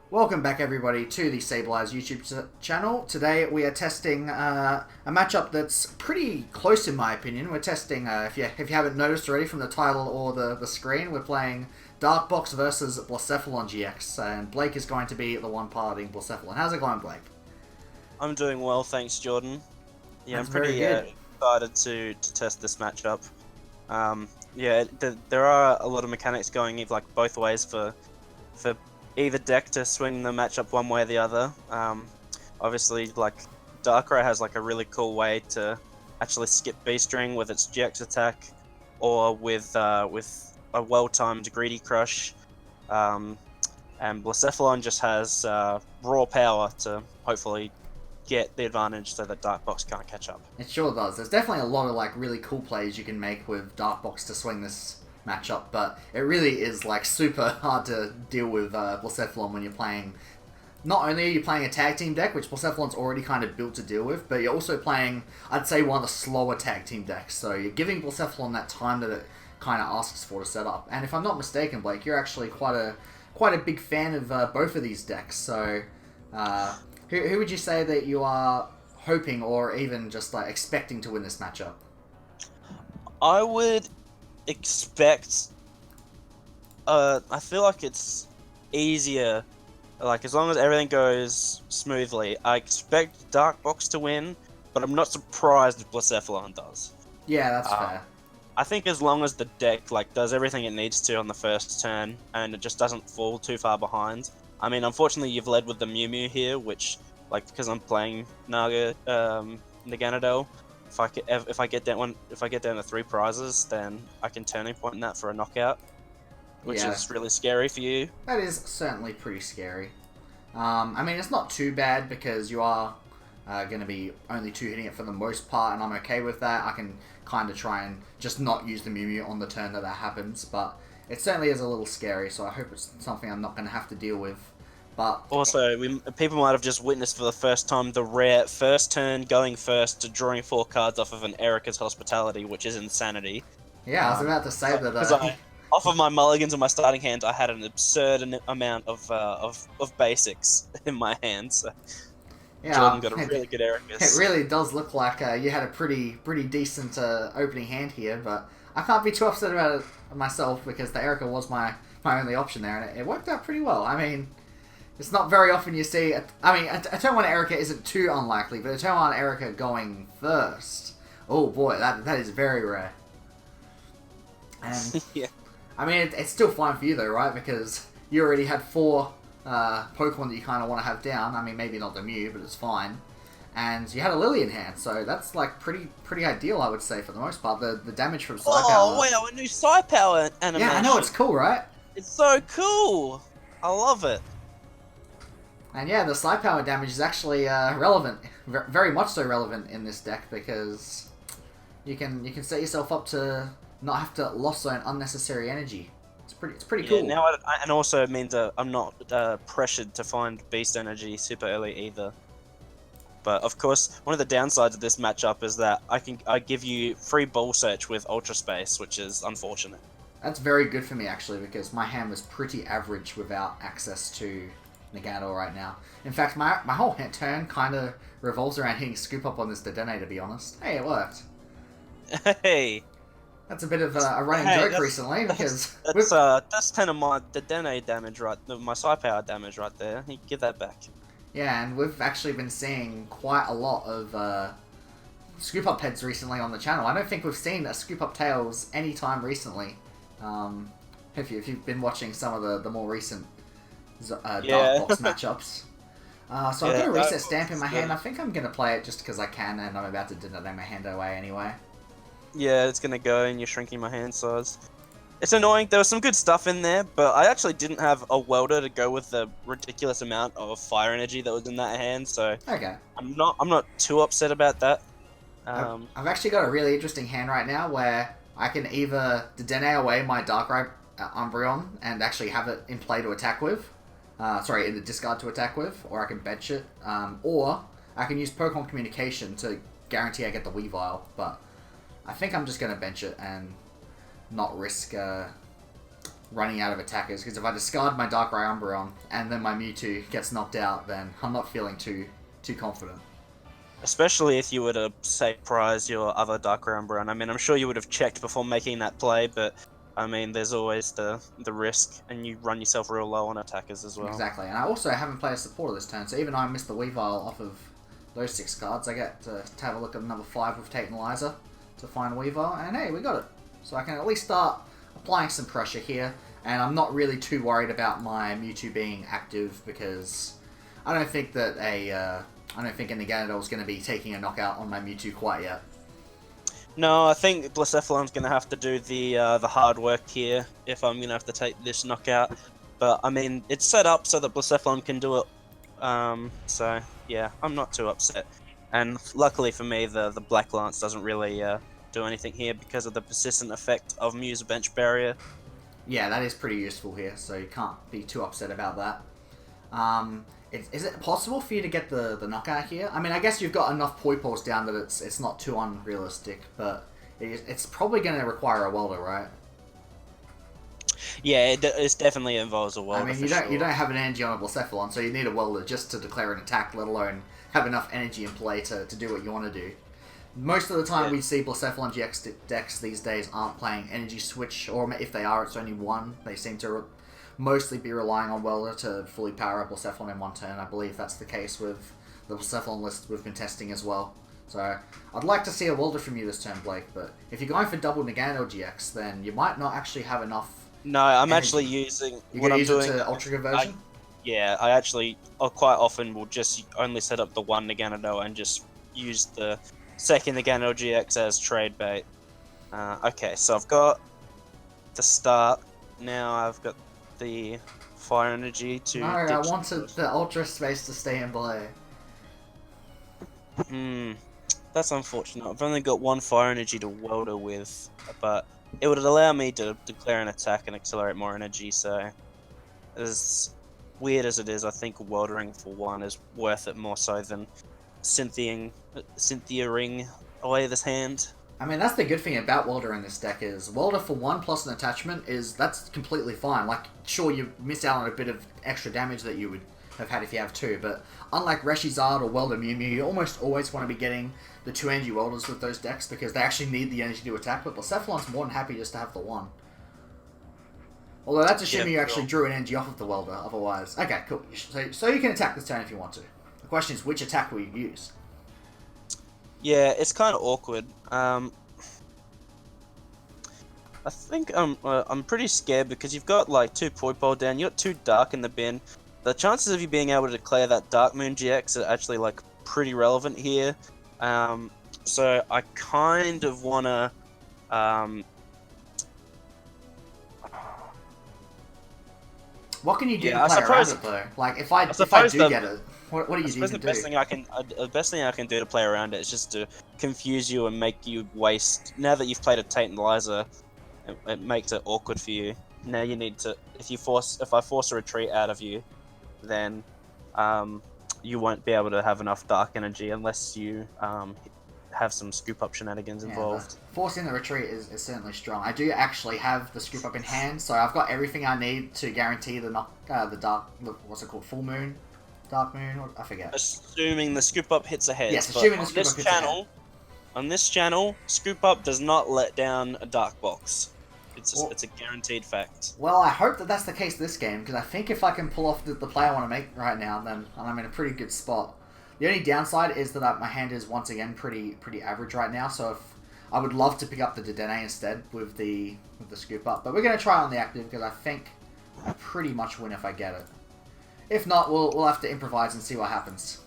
Welcome back, everybody, to the Sableyes YouTube channel. Today we are testing a matchup that's pretty close, in my opinion. We're testing, if you haven't noticed already from the title or the screen, we're playing Dark Box versus Blacephalon GX, and Blake is going to be the one piloting Blacephalon. How's it going, Blake? I'm doing well, thanks, Jordan. Yeah, That's I'm very pretty good. excited to test this matchup. There are a lot of mechanics going like both ways for either deck to swing the matchup one way or the other. Obviously, like Darkrai has like a really cool way to actually skip B string with its GX attack, or with a well-timed Greedy Crush. Um, and Blacephalon just has raw power to hopefully get the advantage so that Dark Box can't catch up. It sure does. There's definitely a lot of really cool plays you can make with Dark Box to swing this matchup, but it really is super hard to deal with Blacephalon when you're playing. Not only are you playing a tag team deck, which Blacephalon's already kind of built to deal with, but you're also playing, I'd say, one of the slower tag team decks. So you're giving Blacephalon that time that it kind of asks for to set up. And if I'm not mistaken, Blake, you're actually quite a big fan of both of these decks. So who would you say that you are hoping or even just expecting to win this matchup? I would expect. I feel like it's easier. Like, as long as everything goes smoothly, I expect Dark Box to win, but I'm not surprised if Blacephalon does. Yeah, that's Uh, fair. I think as long as the deck does everything it needs to on the first turn and it just doesn't fall too far behind. I mean, unfortunately, you've led with the Mew Mew here, which because I'm playing Naganadel. If I get down to 3 prizes, then I can turning point that for a knockout, which Yeah, is really scary for you. that is certainly pretty scary. I mean, it's not too bad because you are going to be only 2-hitting it for the most part, and I'm okay with that. I can kind of try and just not use the Mew Mew on the turn that happens, but it certainly is a little scary, so I hope it's something I'm not going to have to deal with. But Also, people might have just witnessed for the first time the rare first turn going first to drawing 4 cards off of an Erica's Hospitality, which is insanity. yeah, I was about to say that. Because off of my mulligans and my starting hand, I had an absurd amount of basics in my hands. So Yeah, Jordan got a really good it Ericus. really does look like you had a pretty decent opening hand here, but I can't be too upset about it myself because the Erica was my only option there, and it worked out pretty well. I mean, it's not very often you see. A turn 1 Erica isn't too unlikely, but a turn 1 Erica going first, oh boy, that is very rare. And Yeah. I mean, it's still fine for you though, right? Because you already had 4 Pokemon that you kind of want to have down. I mean, maybe not the Mew, but it's fine. And you had a Lily in hand, so that's pretty ideal, I would say, for the most part. The damage from Psy Oh Power. wow, a new Psy Power Yeah, I know, animation. it's cool, right? It's so cool. I love it. And yeah, the Psy Power damage is actually relevant, very much so relevant in this deck because you can set yourself up to not have to loss zone unnecessary energy. It's pretty Yeah, cool. now and also it means I'm not pressured to find Beast Energy super early either. But of course, one of the downsides of this matchup is that I give you free ball search with Ultra Space, which is unfortunate. That's very good for me actually because my hand was pretty average without access to Nagano right now. In fact, my whole turn kind of revolves around hitting Scoop Up on this Dedenne, to be honest. Hey, it worked. Hey, That's a bit of a running hey, joke recently because that's 10 of my Dedenne damage my Psy Power damage right there. You give that back. yeah, and we've actually been seeing quite a lot of Scoop Up heads recently on the channel. I don't think we've seen a Scoop Up Tails anytime recently. If you've been watching some of the more recent Yeah. Dark Box matchups. So I've Yeah, got a that Reset Stamp in was my hand. I think I'm going to play it just because I can, and I'm about to deny my hand away anyway. Yeah, it's gonna go, and you're shrinking my hand size. It's annoying. There was some good stuff in there, but I actually didn't have a welder to go with the ridiculous amount of fire energy that was in that hand, so Okay. I'm not too upset about that. I've actually got a really interesting hand right now where I can either deny away my Darkrai Umbreon and actually have it in play to attack with. In the discard to attack with, or I can bench it, or I can use Pokemon Communication to guarantee I get the Weavile, but I think I'm just going to bench it and not risk running out of attackers, because if I discard my Darkrai Umbreon and then my Mewtwo gets knocked out, then I'm not feeling too confident. Especially if you were to, say, prize your other Darkrai Umbreon. I mean, I'm sure you would have checked before making that play, but I mean, there's always the risk, and you run yourself real low on attackers as well. Exactly, and I also haven't played a supporter this turn, so even though I missed the Weavile off of those 6 cards, I get to have a look at number 5 with Tate and Liza to find Weavile, and hey, we got it. So I can at least start applying some pressure here, and I'm not really too worried about my Mewtwo being active, because I don't think that a Nagano is going to be taking a knockout on my Mewtwo quite yet. No, I think Blacephalon's going to have to do the hard work here if I'm going to have to take this knockout. But, I mean, it's set up so that Blacephalon can do it. So, yeah, I'm not too upset. And luckily for me, the Black Lance doesn't really do anything here because of the persistent effect of Mew's Bench Barrier. Yeah, that is pretty useful here, so you can't be too upset about that. Is it possible for you to get the knockout here? I mean, I guess you've got enough Poipos down that it's not too unrealistic, but it's probably going to require a welder, right? Yeah, it definitely involves a welder. I mean, you don't have an energy on a Blacephalon, so you need a welder just to declare an attack, let alone have enough energy in play to do what you want to do. Most of the time we see Blacephalon GX decks these days aren't playing Energy Switch, or if they are, it's only one. They seem to mostly be relying on Welder to fully power up Blacephalon in one turn. I believe that's the case with the Blacephalon list we've been testing as well. So I'd like to see a Welder from you this turn, Blake, but if you're going for double Nagano GX, then you might not actually have enough. No, I'm energy. actually using... You're going to use it to Ultra Conversion? I actually quite often will just only set up the one Nagano and just use the second Nagano GX as trade bait. Okay, so I've got the start. Now I've got the fire energy to... No, I wanted the Ultra Space to stay in play. That's unfortunate. I've only got one fire energy to welder with, but it would allow me to declare an attack and accelerate more energy, so as weird as it is, I think weldering for one is worth it more so than Cynthia ring away this hand. I mean, that's the good thing about Welder in this deck is Welder for 1 plus an attachment that's completely fine. Like, sure, you miss out on a bit of extra damage that you would have had if you have 2, but unlike Reshizard or Welder Mew Mew, you almost always want to be getting the 2 energy Welders with those decks because they actually need the energy to attack, but Blacephalon's more than happy just to have the 1. Although that's assuming you actually drew an energy off of the Welder, otherwise. Okay, cool. So you can attack this turn if you want to. The question is, which attack will you use? Yeah, it's kind of awkward. I think I'm pretty scared because you've got like 2 Poipole down, you got 2 Dark in the bin. The chances of you being able to declare that Dark Moon GX are actually like pretty relevant here. So I kind of wanna what can you do to play around it though? Like if I do get it, what do you do? The best thing I can do to play around it is just to confuse you and make you waste. Now that you've played a Tate and Liza, it makes it awkward for you. Now you need to. If I force a retreat out of you, then you won't be able to have enough dark energy unless you have some scoop up shenanigans involved. Forcing the retreat is certainly strong. I do actually have the scoop up in hand, so I've got everything I need to guarantee the dark. What's it called? Full moon. Dark Moon? I forget. Assuming the scoop up hits ahead. Yes, assuming the scoop up hits ahead. On this channel, scoop up does not let down a dark box. It's a guaranteed fact. Well, I hope that that's the case this game, because I think if I can pull off the play I want to make right now, then I'm in a pretty good spot. The only downside is that my hand is once again pretty average right now, so if I would love to pick up the Dedenne instead with the scoop up, but we're going to try on the active because I think I pretty much win if I get it. If not, we'll have to improvise and see what happens.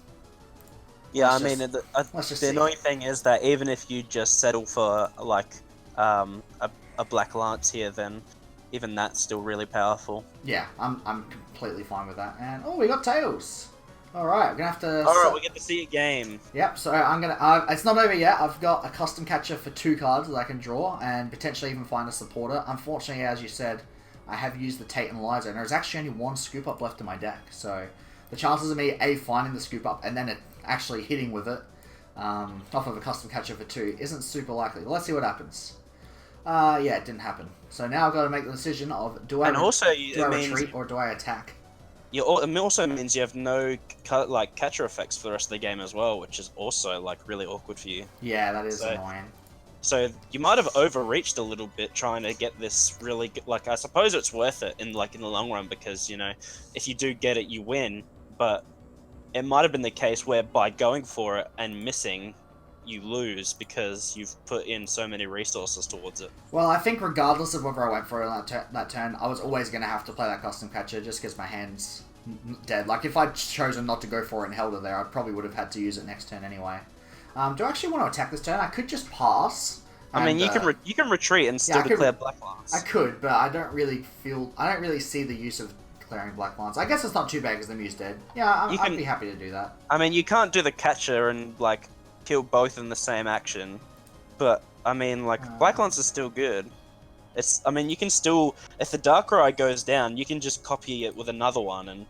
Yeah, the annoying thing is that even if you just settle for like a Black Lance here, then even that's still really powerful. Yeah, I'm completely fine with that. And we got Tails. All right, we're gonna have to. All right, we get to see a game. Yep. So I'm gonna. It's not over yet. I've got a custom catcher for 2 cards that I can draw and potentially even find a supporter. Unfortunately, as you said, I have used the Tate and Liza, and there's actually only 1 scoop up left in my deck. So the chances of me finding the scoop up and then it actually hitting with it off of a custom catcher for 2 isn't super likely. But let's see what happens. Yeah, it didn't happen. So now I've got to make the decision of do I retreat or do I attack? It also means you have no catcher effects for the rest of the game as well, which is also like really awkward for you. Yeah, that is So, annoying. so you might have overreached a little bit trying to get this really good, like I suppose it's worth it in the long run because if you do get it you win, but it might have been the case where by going for it and missing you lose because you've put in so many resources towards it. Well, I think regardless of whether I went for it on that turn, I was always going to have to play that custom catcher just because my hand's dead. Like, if I'd chosen not to go for it and held it there, I probably would have had to use it next turn anyway. Do I actually want to attack this turn? I could just pass. I mean, you can retreat and still declare Black Lance. I could, but I don't really see the use of declaring Black Lance. I guess it's not too bad because the Mew's dead. Yeah, I'd be happy to do that. I mean, you can't do the catcher and like kill both in the same action, but I mean, like Black Lance is still good. You can still, if the Darkrai goes down, you can just copy it with another one and.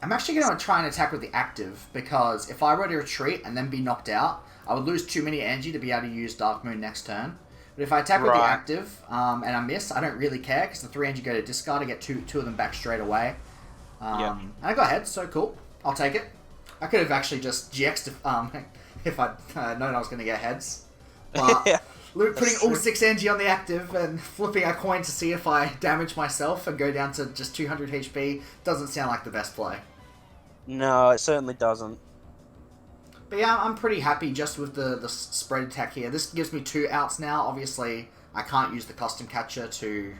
I'm actually going to try and attack with the active, because if I were to retreat and then be knocked out, I would lose too many energy to be able to use Dark Moon next turn. But if I attack with the active, and I miss, I don't really care, because the 3 energy go to discard, I get two of them back straight away. And I got heads, so cool. I'll take it. I could have actually just GX'd if I'd known I was going to get heads. But putting all 6 energy on the active and flipping a coin to see if I damage myself and go down to just 200 HP doesn't sound like the best play. No, it certainly doesn't. But yeah, I'm pretty happy just with the spread attack here. This gives me 2 outs now. Obviously, I can't use the custom catcher to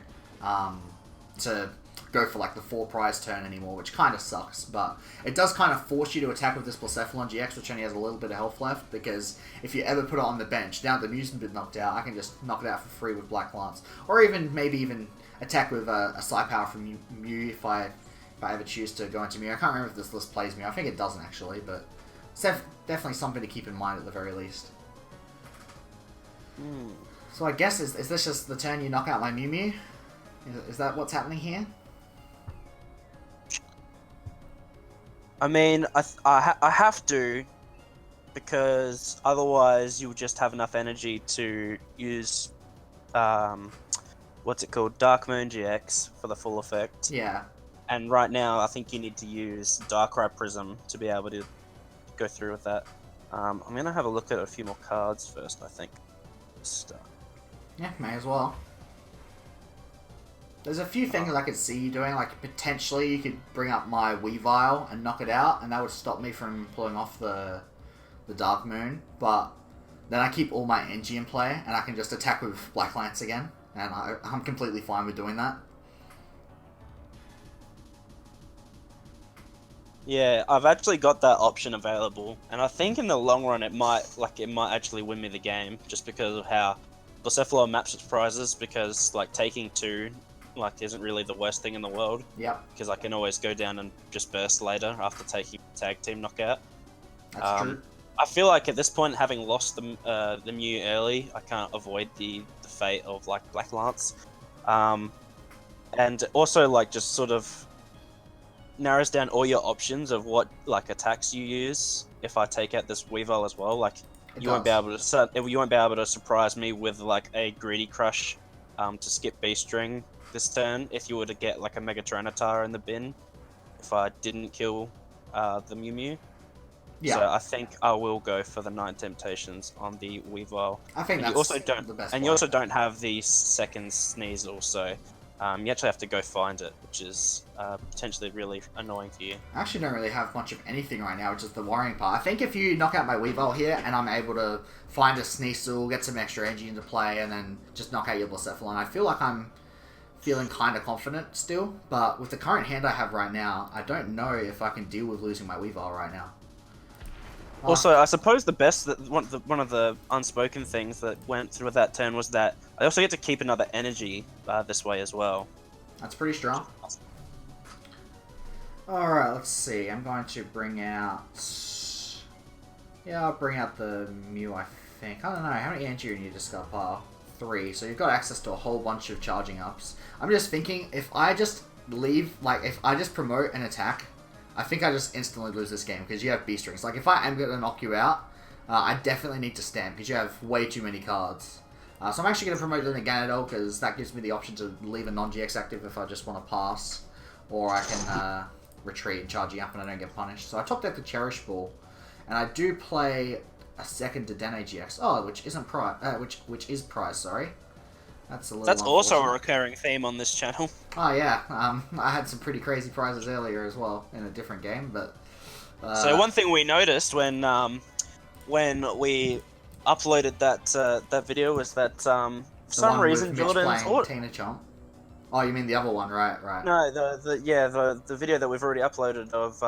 go for like the 4 prize turn anymore, which kind of sucks. But it does kind of force you to attack with this Blacephalon GX, which only has a little bit of health left, because if you ever put it on the bench, now that the Mew's been knocked out, I can just knock it out for free with Black Lance. Or maybe even attack with a Psy Power from Mew if I ever choose to go into Mew. I can't remember if this list plays Mew. I think it doesn't actually, but it's definitely something to keep in mind at the very least. So I guess, is this just the turn you knock out my Mew? Is that what's happening here? I mean, I have to, because otherwise you'll just have enough energy to use, what's it called, Dark Moon GX for the full effect. Yeah. And right now, I think you need to use Darkrai Prism to be able to go through with that. I'm going to have a look at a few more cards first, I think. Yeah, may as well. There's a few things I could see you doing, like potentially you could bring up my Weavile and knock it out, and that would stop me from pulling off the Dark Moon, but then I keep all my energy in play, and I can just attack with Black Lance again, and I'm completely fine with doing that. Yeah, I've actually got that option available, and I think in the long run it might actually win me the game, just because of how Blacephalon maps its prizes, because like taking 2 isn't really the worst thing in the world. Yep. Because I can always go down and just burst later after taking tag team knockout. That's true. I feel like at this point, having lost the Mew early, I can't avoid the fate of like Black Lance, and also like just sort of narrows down all your options of what like attacks you use. If I take out this Weavile as well, like you won't be able to surprise me with like a Greedy Crush to skip B string this turn if you were to get like a Mega Tyranitar in the bin if I didn't kill the Mew. Yeah. So I think I will go for the 9 Temptations on the Weavile. I think that's the best. And you also don't have the second Sneasel, so you actually have to go find it, which is potentially really annoying for you. I actually don't really have much of anything right now, which is the worrying part. I think if you knock out my Weavile here, and I'm able to find a Sneasel, get some extra energy into play, and then just knock out your Blacephalon, I feel like I'm feeling kind of confident still. But with the current hand I have right now, I don't know if I can deal with losing my Weavile right now. Also, I suppose the best one of the unspoken things that went through that turn was that I also get to keep another energy this way as well. That's pretty strong. Alright, let's see. I'm going to bring out... Yeah, I'll bring out the Mew, I think. I don't know. How many energy in your discard pile? 3. So you've got access to a whole bunch of charging ups. I'm just thinking, if I just leave... Like, if I just promote an attack... I think I just instantly lose this game because you have B strings. Like, if I am going to knock you out, I definitely need to stand because you have way too many cards. So I'm actually going to promote the Naganadel because that gives me the option to leave a non-GX active if I just want to pass. Or I can retreat, charging up, and I don't get punished. So I top deck the Cherish Ball. And I do play a second Dedenne GX. Oh, which isn't prize. Which is prize, sorry. That's a little That's also a unfortunate. recurring theme on this channel. Oh yeah, I had some pretty crazy prizes earlier as well in a different game, but... So one thing we noticed when we uploaded that video was that for some reason Jordan's Tina Chomp. Oh, you mean the other one, right? No, the video that we've already uploaded of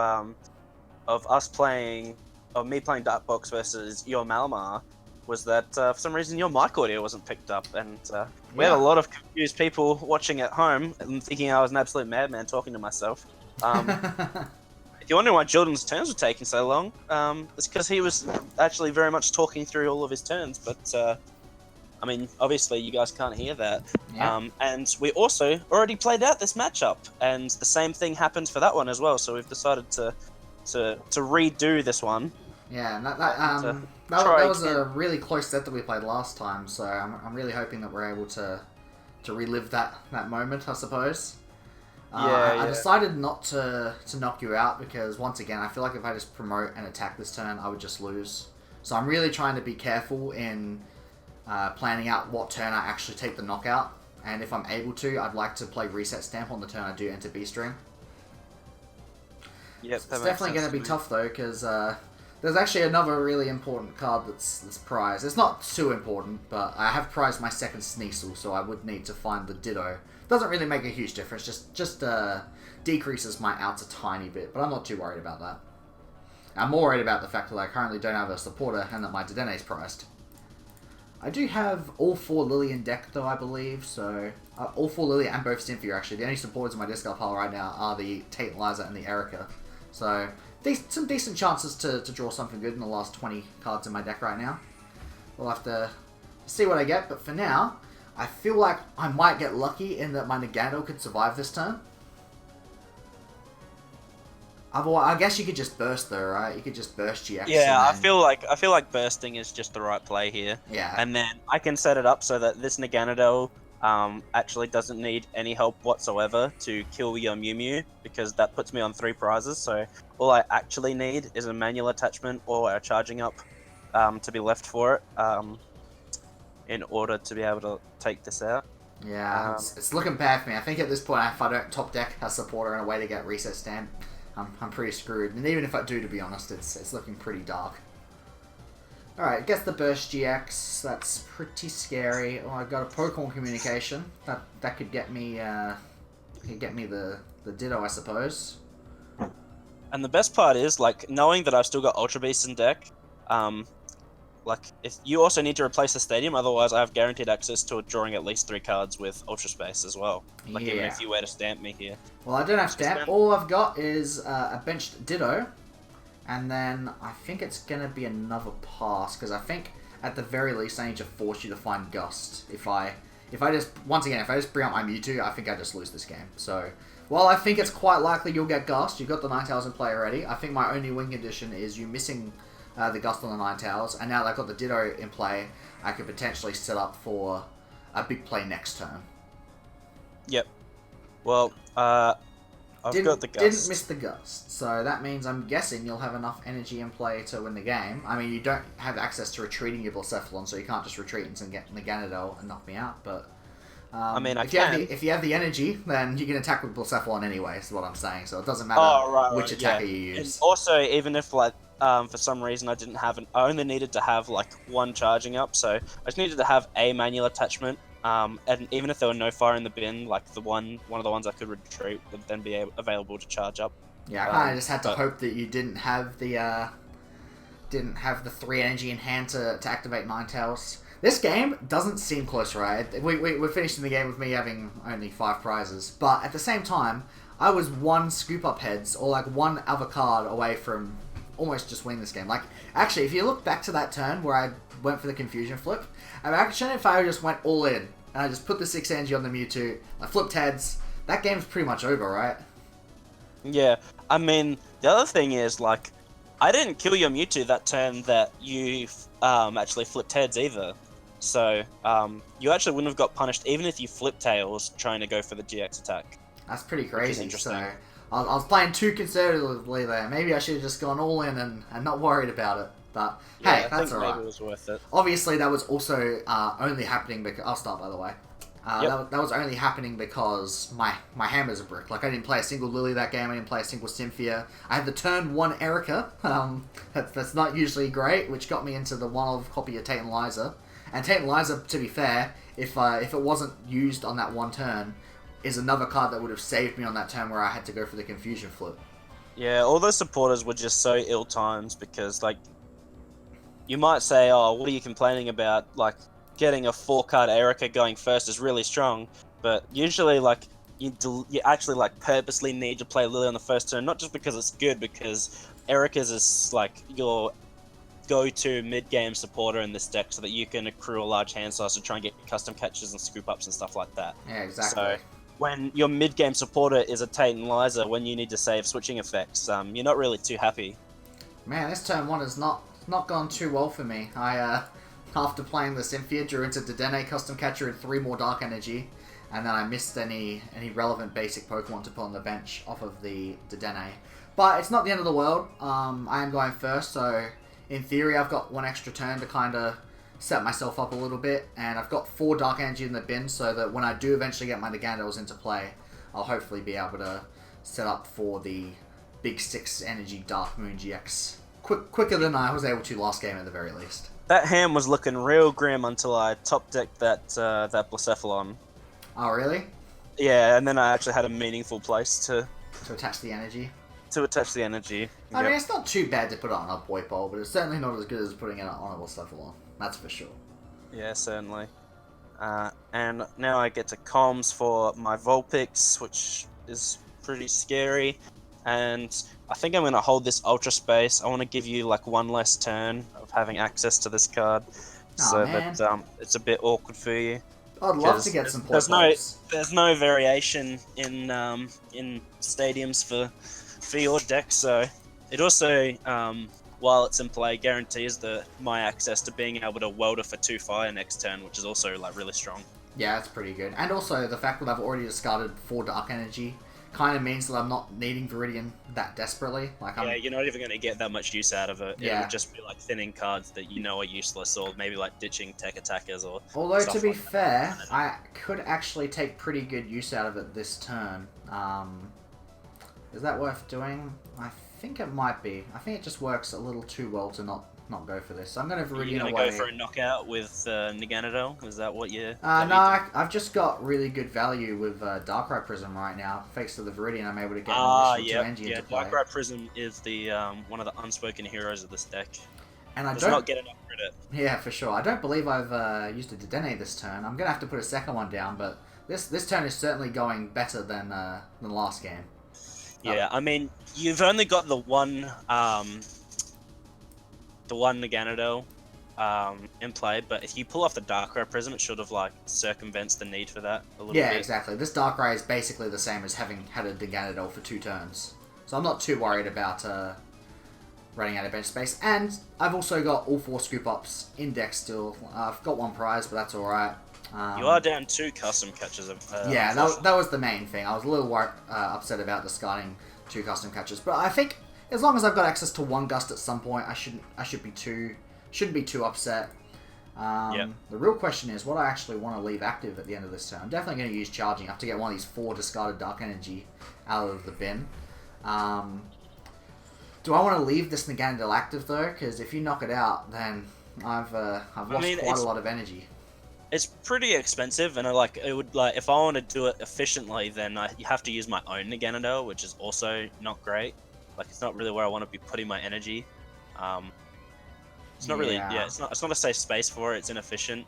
us playing, of me playing Darkbox versus your Malamar, was that for some reason your mic audio wasn't picked up, and we had a lot of confused people watching at home and thinking I was an absolute madman talking to myself. If you're wondering why Jordan's turns were taking so long, it's because he was actually very much talking through all of his turns, but I mean, obviously you guys can't hear that. Yeah. And we also already played out this matchup, and the same thing happened for that one as well, so we've decided to redo this one. Yeah, and that was a really close set that we played last time, so I'm really hoping that we're able to relive that moment, I suppose. I decided not to knock you out because, once again, I feel like if I just promote and attack this turn, I would just lose. So I'm really trying to be careful in planning out what turn I actually take the knockout, and if I'm able to, I'd like to play Reset Stamp on the turn I do enter B-String. Yep, it's definitely going to be tough though, because there's actually another really important card that's prized. It's not too important, but I have prized my second Sneasel, so I would need to find the Ditto. Doesn't really make a huge difference, just decreases my outs a tiny bit, but I'm not too worried about that. I'm more worried about the fact that I currently don't have a supporter and that my Dedenne is prized. I do have all 4 Lily in deck though, I believe, so... all 4 Lily and both Cynthia, actually. The only supporters in my discard pile right now are the Tate Liza and the Erica. So, some decent chances to draw something good in the last 20 cards in my deck right now. We'll have to see what I get, but for now, I feel like I might get lucky in that my Nagano could survive this turn. Otherwise, I guess you could just burst though, right? You could just burst GX. Yeah, I feel like bursting is just the right play here. Yeah. And then I can set it up so that this Naganadel actually doesn't need any help whatsoever to kill your Mew Mew, because that puts me on 3 prizes. So all I actually need is a manual attachment or a charging up to be left for it in order to be able to take this out. Yeah, it's looking bad for me. I think at this point, if I don't top deck a supporter and a way to get Reset Stamp, I'm pretty screwed. And even if I do, to be honest, it's looking pretty dark. Alright, gets the Burst GX. That's pretty scary. Oh, I got a Pokemon Communication. That could get me the Ditto, I suppose. And the best part is, like, knowing that I've still got Ultra Beasts in deck, like, if you also need to replace the stadium, otherwise I have guaranteed access to drawing at least 3 cards with Ultra Space as well. Like, even if you were to stamp me here. Well, I don't have stamp. All I've got is a benched Ditto, and then I think it's going to be another pass, because I think at the very least I need to force you to find Gust. If I just bring up my Mewtwo, I think I just lose this game. So, while I think it's quite likely you'll get Gust, you've got the Ninetales in play already. I think my only win condition is you missing the Gust on the Ninetales, and now that I've got the Ditto in play, I could potentially set up for a big play next turn. Yep. Well, I've got the Gust. Didn't miss the Gust, so that means I'm guessing you'll have enough energy in play to win the game. I mean, you don't have access to retreating your Blacephalon, so you can't just retreat and get Naganadel and knock me out, but... I mean, if you have the energy, then you can attack with Blacephalon anyway, is what I'm saying, so it doesn't matter which attacker you use. And also, even if, like, for some reason I only needed to have, like, 1 charging up, so I just needed to have a manual attachment, and even if there were no fire in the bin, like, one of the ones I could retreat would then be available to charge up. Yeah, I kind of just had to hope that you didn't have the 3 energy in hand to activate Ninetales. This game doesn't seem close, right? We're finishing the game with me having only 5 prizes, but at the same time, I was 1 scoop up heads, or like 1 other card away from almost just winning this game. Like, actually, if you look back to that turn where I went for the Confusion flip, imagine if I just went all in, and I just put the 6 energy on the Mewtwo, I flipped heads, that game's pretty much over, right? Yeah, I mean, the other thing is, like, I didn't kill your Mewtwo that turn that you actually flipped heads either. So you actually wouldn't have got punished even if you flip tails trying to go for the GX attack. That's pretty Which is crazy. interesting. So I was playing too conservatively there. Maybe I should have just gone all in and not worried about it. But Yeah, hey, I that's think alright. maybe it was worth it. Obviously, that was also only happening because... I'll start, by the way. Yep. That was only happening because my hammer's a brick. Like, I didn't play a single Lily that game. I didn't play a single Cynthia. I had the turn 1 Erica. That's not usually great, which got me into the one-of copy of Tate and Liza. And Tate and Liza, to be fair, if it wasn't used on that one turn, is another card that would have saved me on that turn where I had to go for the Confusion Flip. Yeah, all those supporters were just so ill-timed because, like, you might say, oh, what are you complaining about? Like, getting a 4-card Erica going first is really strong, but usually, like, you actually, like, purposely need to play Lily on the first turn, not just because it's good, because Erica's is, like, your go-to mid-game supporter in this deck so that you can accrue a large hand size to try and get custom catches and scoop-ups and stuff like that. Yeah, exactly. So, when your mid-game supporter is a Tate and Liza, when you need to save switching effects, you're not really too happy. Man, this turn 1 has not gone too well for me. I, after playing the Cynthia, drew into Dedenne, custom catcher, and 3 more Dark Energy, and then I missed any relevant basic Pokemon to put on the bench off of the Dedenne. But it's not the end of the world. I am going first, so in theory I've got 1 extra turn to kind of set myself up a little bit, and I've got 4 Dark Energy in the bin, so that when I do eventually get my Naganados into play, I'll hopefully be able to set up for the big 6 Energy Dark Moon GX quicker than I was able to last game at the very least. That hand was looking real grim until I top decked that Blacephalon. Oh, really? Yeah, and then I actually had a meaningful place to attach the energy? To attach the energy. I mean, it's not too bad to put it on a Boy Bowl, but it's certainly not as good as putting it on a Blacephalon. That's for sure. Yeah, certainly. And now I get to comms for my Vulpix, which is pretty scary. And I think I'm going to hold this Ultra Space. I want to give you like 1 less turn of having access to this card. So that it's a bit awkward for you. I'd love to get some Boy Bowls. There's no variation in stadiums for your deck, so it also, while it's in play, guarantees my access to being able to welder for 2 fire next turn, which is also like really strong. Yeah, that's pretty good. And also the fact that I've already discarded 4 Dark Energy kind of means that I'm not needing Viridian that desperately. Yeah, you're not even going to get that much use out of it. Yeah. It would just be like thinning cards that you know are useless, or maybe like ditching tech attackers or. Although to be like fair, I could actually take pretty good use out of it this turn. Is that worth doing? I think it might be. I think it just works a little too well to not go for this. So I'm going to Viridian away. You're going to go for a knockout with Naganadel? Is that what you're... No, I've just got really good value with Darkrai Prism right now. Thanks to the Viridian, I'm able to get an additional 2 energy into play. Darkrai Prism is the one of the unspoken heroes of this deck. And I does not get enough credit. Yeah, for sure. I don't believe I've used a Dedenne this turn. I'm going to have to put a second one down, but this turn is certainly going better than last game. Yeah, I mean, you've only got the one Naganadel in play, but if you pull off the Darkrai Prism, it should have like circumvents the need for that a little bit. Yeah, exactly. This Darkrai is basically the same as having had a Naganadel for 2 turns. So I'm not too worried about running out of bench space. And I've also got all 4 scoop ups in deck still. I've got 1 prize, but that's alright. You are down 2 custom catches. Yeah, that was the main thing. I was a little upset about discarding 2 custom catches, but I think as long as I've got access to 1 gust at some point, I shouldn't be too upset. The real question is what I actually want to leave active at the end of this turn. I'm definitely going to use charging up to get one of these 4 discarded Dark Energy out of the bin. Do I want to leave this Naganadel active though? Because if you knock it out, then I've lost quite a lot of energy. It's pretty expensive, and if I want to do it efficiently, then you have to use my own Naganadel, which is also not great. Like, it's not really where I want to be putting my energy. It's not really, it's not a safe space for it. It's inefficient.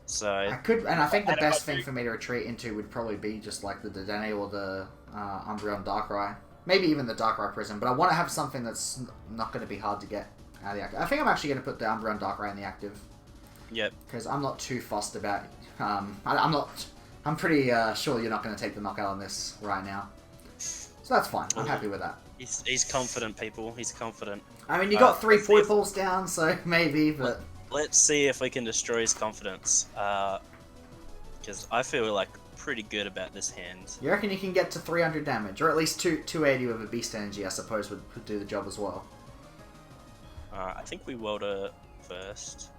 So I think the best thing for me to retreat into would probably be just like the Dedenne or the Umbreon Darkrai, maybe even the Darkrai Prism. But I want to have something that's not going to be hard to get out of the active. I think I'm actually going to put the Umbreon Darkrai in the active. Yep. Because I'm not too fussed about. I'm pretty sure you're not going to take the knockout on this right now. So that's fine. I'm happy with that. He's confident, people. He's confident. I mean, you got 3 Poi Balls down, so maybe, but... Let's see if we can destroy his confidence. Because I feel like pretty good about this hand. You reckon you can get to 300 damage, or at least 280 with a beast energy? I suppose would do the job as well. I think we welder first.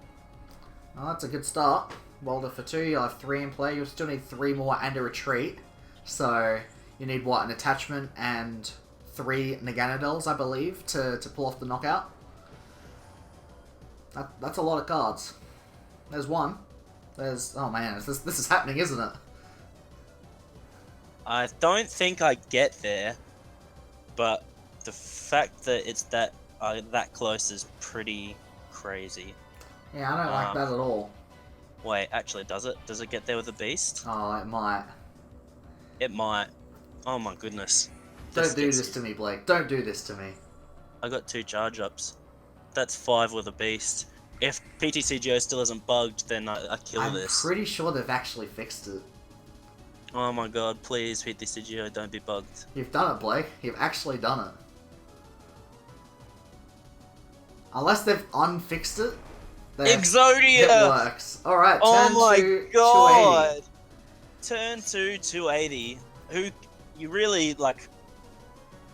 Oh, that's a good start. Welder for 2, you'll have 3 in play. You'll still need 3 more and a retreat. So you need what, an attachment and 3 Naganadels, I believe, to pull off the knockout. That's a lot of cards. There's one. There's... Oh man, this is happening, isn't it? I don't think I get there, but the fact that it's that close is pretty crazy. Yeah, I don't like that at all. Wait, actually, does it? Does it get there with a beast? Oh, it might. It might. Oh my goodness. Don't do this to me, Blake. Don't do this to me. I got 2 charge ups. That's 5 with a beast. If PTCGO still isn't bugged, then I kill this. I'm pretty sure they've actually fixed it. Oh my god, please, PTCGO, don't be bugged. You've done it, Blake. You've actually done it. Unless they've unfixed it. Exodia! It works. Alright, turn oh my 2, god! 280. Turn 2, 280. Who, you really, like...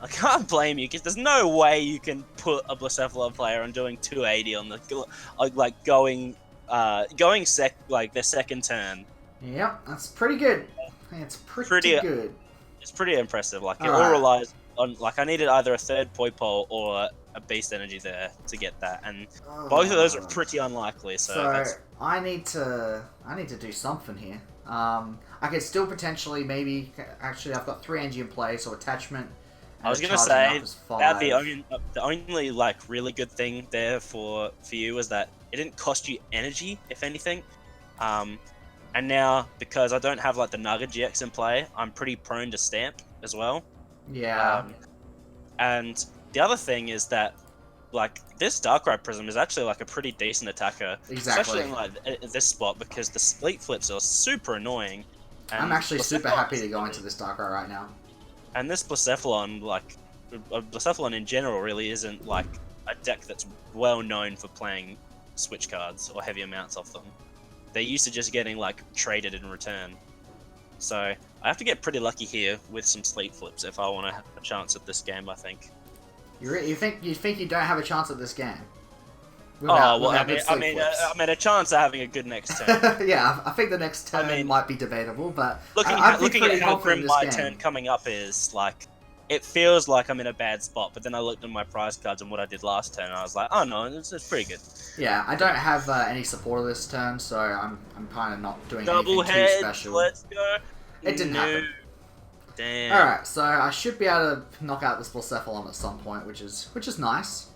I can't blame you, because there's no way you can put a Blacephalon player on doing 280 on the... Like, going their second turn. Yep, that's pretty good. It's pretty good. It's pretty impressive. Like, it all relies on... Like, I needed either a third Poipole or a Beast Energy there to get that, and both of those are pretty unlikely, so that's... I need to do something here. I could still potentially maybe... Actually, I've got 3 energy in play, so attachment... I was gonna say that the only like really good thing there for you was that it didn't cost you energy, if anything. And now because I don't have like the Naga GX in play, I'm pretty prone to stamp as well. Yeah. And the other thing is that like this Darkrai Prism is actually like a pretty decent attacker, Exactly. especially in like this spot because the Sleep Flips are super annoying. And I'm actually super happy to go into this Darkrai right now. And this Blacephalon, like, Blacephalon in general really isn't, like, a deck that's well known for playing switch cards or heavy amounts of them. They're used to just getting, like, traded in return. So, I have to get pretty lucky here with some Sleep Flips if I want to have a chance at this game, I think. You think you don't have a chance at this game? I mean, a chance of having a good next turn. Yeah, I think the next turn might be debatable, but looking at how grim my turn coming up is, like, it feels like I'm in a bad spot, but then I looked at my prize cards and what I did last turn, and I was like, oh no, it's pretty good. Yeah, I don't have any support this turn, so I'm kind of not doing Double anything heads, too special. Let's go. It didn't happen. Damn. Alright, so I should be able to knock out this Blacephalon at some point, which is nice.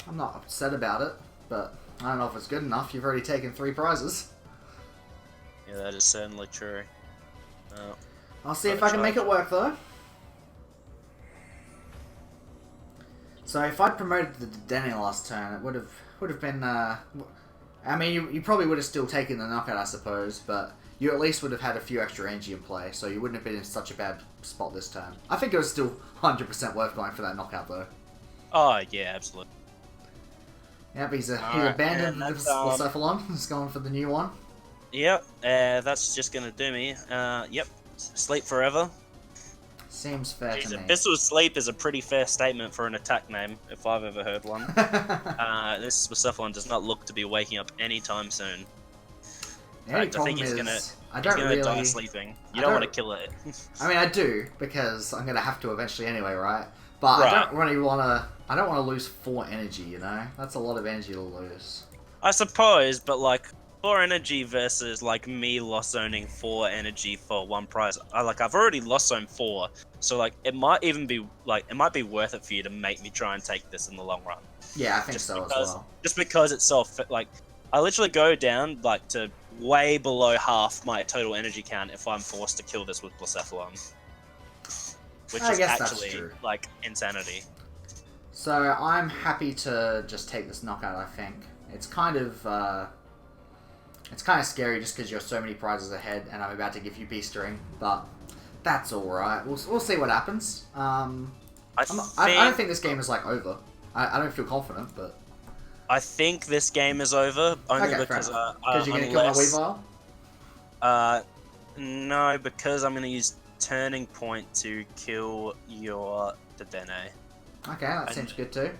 I'm not upset about it, but I don't know if it's good enough. You've already taken 3 prizes. Yeah, that is certainly true. I'll see if I can make it work, though. So if I'd promoted the Denny last turn, it would have been... I mean, you probably would have still taken the knockout, I suppose, but you at least would have had a few extra energy in play, so you wouldn't have been in such a bad spot this turn. I think it was still 100% worth going for that knockout, though. Oh, yeah, absolutely. Yep, he's abandoned the Blacephalon. He's going for the new one. Yep, that's just gonna do me. Yep, sleep forever. Seems fair to me. Abyssal Sleep is a pretty fair statement for an attack name, if I've ever heard one. This Blacephalon does not look to be waking up anytime soon. I think he's gonna die sleeping. You don't want to kill it. I mean, I do, because I'm gonna have to eventually anyway, right? But right. I don't really wanna... I don't want to lose 4 energy, you know? That's a lot of energy to lose. I suppose, but like 4 energy versus like me lost zoning 4 energy for 1 prize. I've already lost zone 4, so like it might even be like it might be worth it for you to make me try and take this in the long run. Yeah, I think so as well. Just because it's so like I literally go down like to way below half my total energy count if I'm forced to kill this with Blacephalon, which is actually like insanity. So I'm happy to just take this knockout. I think it's kind of scary just because you're so many prizes ahead, and I'm about to give you Beastering, but that's all right. We'll see what happens. I don't think this game is like over. I don't feel confident, but I think this game is over only Okay, fair because enough. Because you're gonna kill my unless Weavile? no, because I'm gonna use Turning Point to kill your Dedenne. Okay, that And seems good too.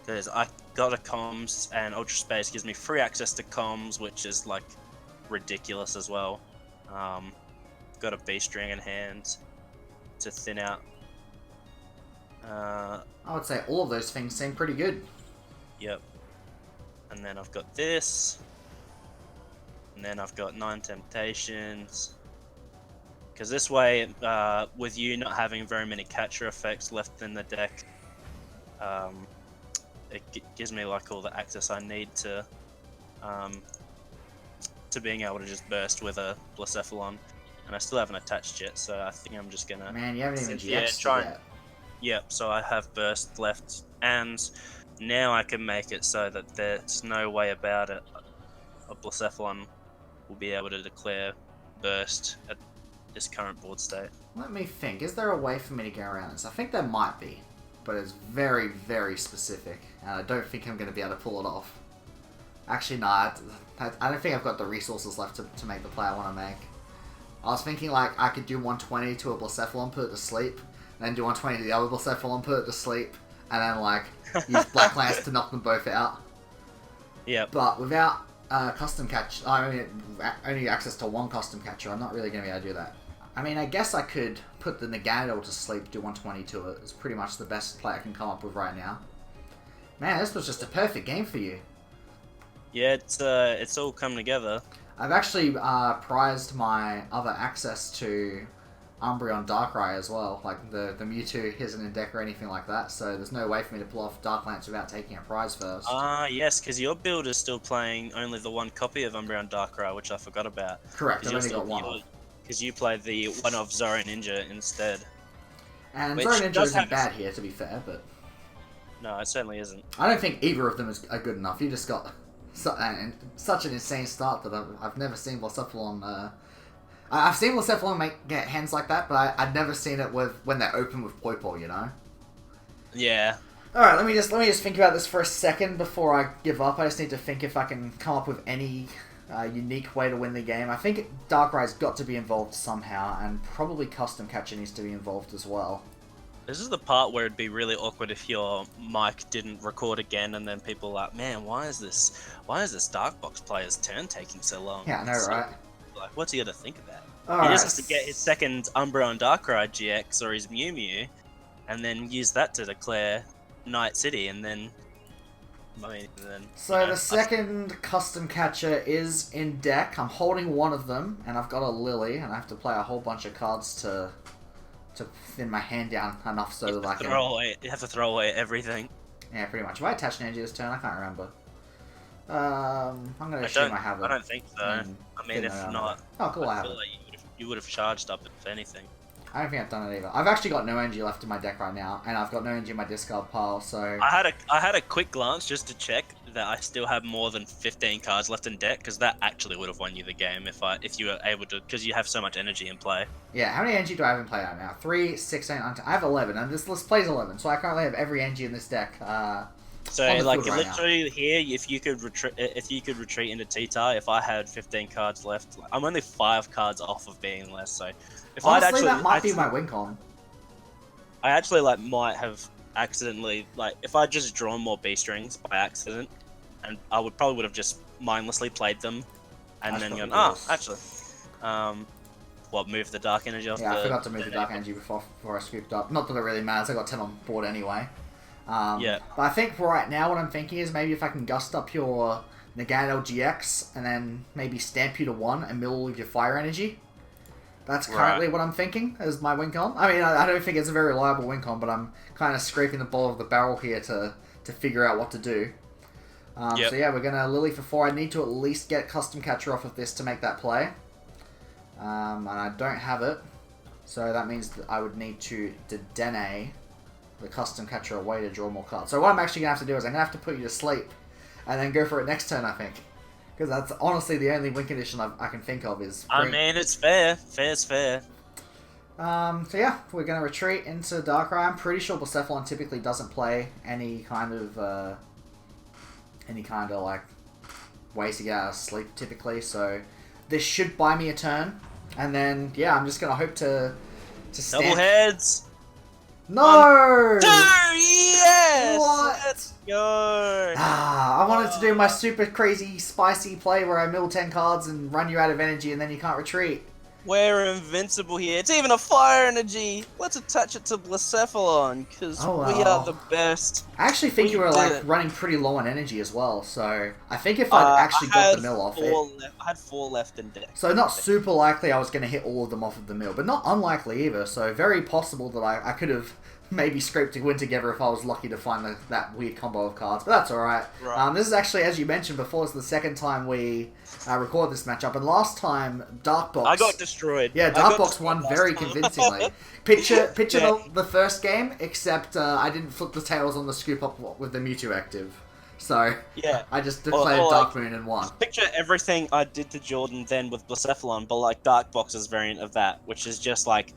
because I got a comms and Ultra Space gives me free access to comms, which is like ridiculous as well. Got a Beast String in hand to thin out. I would say all of those things seem pretty good. Yep. And then I've got this. And then I've got 9 Temptations. Because this way, with you not having very many catcher effects left in the deck, it gives me like all the access I need to being able to just burst with a Blacephalon. And I still haven't attached yet, so I think I'm just gonna... Man, you haven't even sit here, GX'd yet. Yep, so I have burst left, and now I can make it so that there's no way about it. A Blacephalon will be able to declare burst at this current board state. Let me think. Is there a way for me to get around this? I think there might be, but it's very, very specific, and I don't think I'm going to be able to pull it off. Actually, no, I don't think I've got the resources left to make the play I want to make. I was thinking like I could do 120 to a Blacephalon, put it to sleep, and then do 120 to the other Blacephalon, put it to sleep, and then like use Black Lance to knock them both out. Yeah. But without custom catch, I mean, only access to one custom catcher, I'm not really going to be able to do that. I mean, I guess I could put the Nagato to sleep, do 120 to it. It's pretty much the best play I can come up with right now. Man, this was just a perfect game for you. Yeah, it's all come together. I've actually prized my other access to Umbreon Darkrai as well. Like, the Mewtwo isn't in deck or anything like that, so there's no way for me to pull off Dark Lance without taking a prize first. Yes, because your build is still playing only the one copy of Umbreon Darkrai, which I forgot about. Correct, I've only got one. Because you played the one of Zoro Ninja instead. And Zoro Ninja isn't bad here, to be fair, but... No, it certainly isn't. I don't think either of them are good enough. You just got such an insane start that I've never seen Blacephalon... I've seen Blacephalon get hands like that, but I've never seen it when they're open with Poipole, you know? Yeah. Alright, let me just think about this for a second before I give up. I just need to think if I can come up with any unique way to win the game. I think Darkrai's got to be involved somehow, and probably Custom Catcher needs to be involved as well. This is the part where it'd be really awkward if your mic didn't record again, and then people are like, "Man, why is this Dark Box player's turn taking so long?" Yeah, I know, right? Like, what's he got to think about? All he right. just has to get his second Umbreon Darkrai GX or his Mew Mew, and then use that to declare Night City, and then. So the second Custom Catcher is in deck. I'm holding one of them, and I've got a Lily, and I have to play a whole bunch of cards to thin my hand down enough so that I can... You have to throw away everything. Yeah, pretty much. Have I attached an energy this turn? I can't remember. I'm going to assume I have it. I don't think so. I mean, if not... Oh, cool, I have feel it. like you would have charged up if anything. I don't think I've done it either. I've actually got no energy left in my deck right now, and I've got no energy in my discard pile, so... I had a quick glance just to check that I still have more than 15 cards left in deck, because that actually would have won you the game if you were able to, because you have so much energy in play. Yeah, how many energy do I have in play right now? 3, 6, 8, 9, 10. I have 11, and this list plays 11, so I currently have every energy in this deck. So like literally here, if you could retreat into T-Tar, if I had 15 cards left, I'm only 5 cards off of being less. So if honestly, that might be my win con. I actually might have accidentally if I just drawn more B strings by accident, and I probably would have just mindlessly played them, and then gone actually, move the dark energy off. Yeah, I forgot to move the dark energy before I scooped up. Not that it really matters. I got 10 on board anyway. Yeah. But I think for right now, what I'm thinking is maybe if I can gust up your Nagato GX and then maybe stamp you to 1 and mill with your fire energy. That's currently what I'm thinking as my win con. I mean, I don't think it's a very reliable win con, but I'm kind of scraping the bottom of the barrel here to figure out what to do. So yeah, we're going to Lily for 4. I need to at least get Custom Catcher off of this to make that play. And I don't have it. So that means that I would need to Dedenne the Custom Catcher away to draw more cards. So what I'm actually going to have to do is I'm going to have to put you to sleep and then go for it next turn, I think. Because that's honestly the only win condition I can think of is... I mean, it's fair. Fair's fair. So yeah, we're gonna retreat into Darkrai. I'm pretty sure Blacephalon typically doesn't play any kind of like ways to get out of sleep typically. So this should buy me a turn, and then yeah, I'm just gonna hope to stand. Double heads. No. 1, 2, yes. What? Let's go. I wanted to do my super crazy spicy play where I mill 10 cards and run you out of energy, and then you can't retreat. We're invincible here. It's even a fire energy. Let's attach it to Blacephalon, because we are the best. I actually think you were like running pretty low on energy as well, so I think if I'd actually got the mill off it... I had 4 left in deck. So not super likely I was going to hit all of them off of the mill, but not unlikely either, so very possible that I could have maybe scraped a win together if I was lucky to find that weird combo of cards, but that's alright. Right. This is actually, as you mentioned before, it's the second time we record this matchup, and last time Darkbox... I got destroyed. Yeah, Darkbox won very convincingly. Picture the first game, except I didn't flip the tails on the scoop up with the Mewtwo active. So, yeah, I just declared Dark Moon and won. Picture everything I did to Jordan then with Blacephalon, but like Darkbox's variant of that, which is just like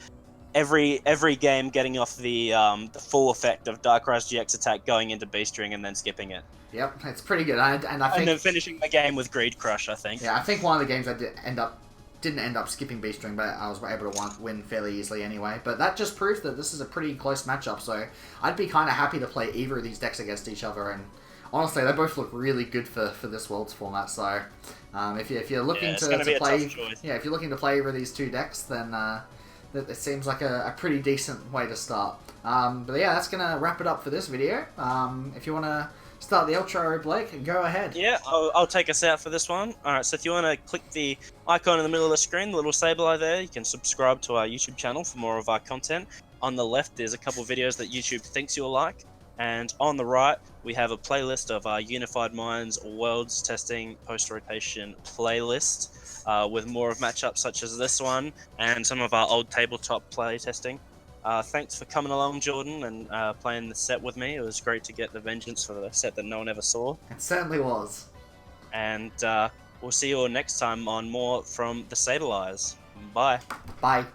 every game getting off the full effect of Darkrai's GX attack going into Beast Ring and then skipping it. Yep, it's pretty good. I think, and then finishing the game with Greed Crush, I think. Yeah, I think one of the games I didn't end up skipping Beast Ring, but I was able to win fairly easily anyway. But that just proves that this is a pretty close matchup, so I'd be kind of happy to play either of these decks against each other, and honestly, they both look really good for this Worlds format, so if you're looking to play... Yeah, if you're looking to play either of these two decks, then... it seems like a pretty decent way to start. But yeah, that's going to wrap it up for this video. If you want to start the outro, Blake, go ahead. Yeah, I'll take us out for this one. Alright, so if you want to click the icon in the middle of the screen, the little Sableye there, you can subscribe to our YouTube channel for more of our content. On the left, there's a couple videos that YouTube thinks you'll like. And on the right, we have a playlist of our Unified Minds Worlds Testing Post-Rotation playlist. With more of matchups such as this one and some of our old tabletop play testing. Thanks for coming along, Jordan, and playing the set with me. It was great to get the vengeance for the set that no one ever saw. It certainly was. And we'll see you all next time on more from the Sableyes. Bye. Bye.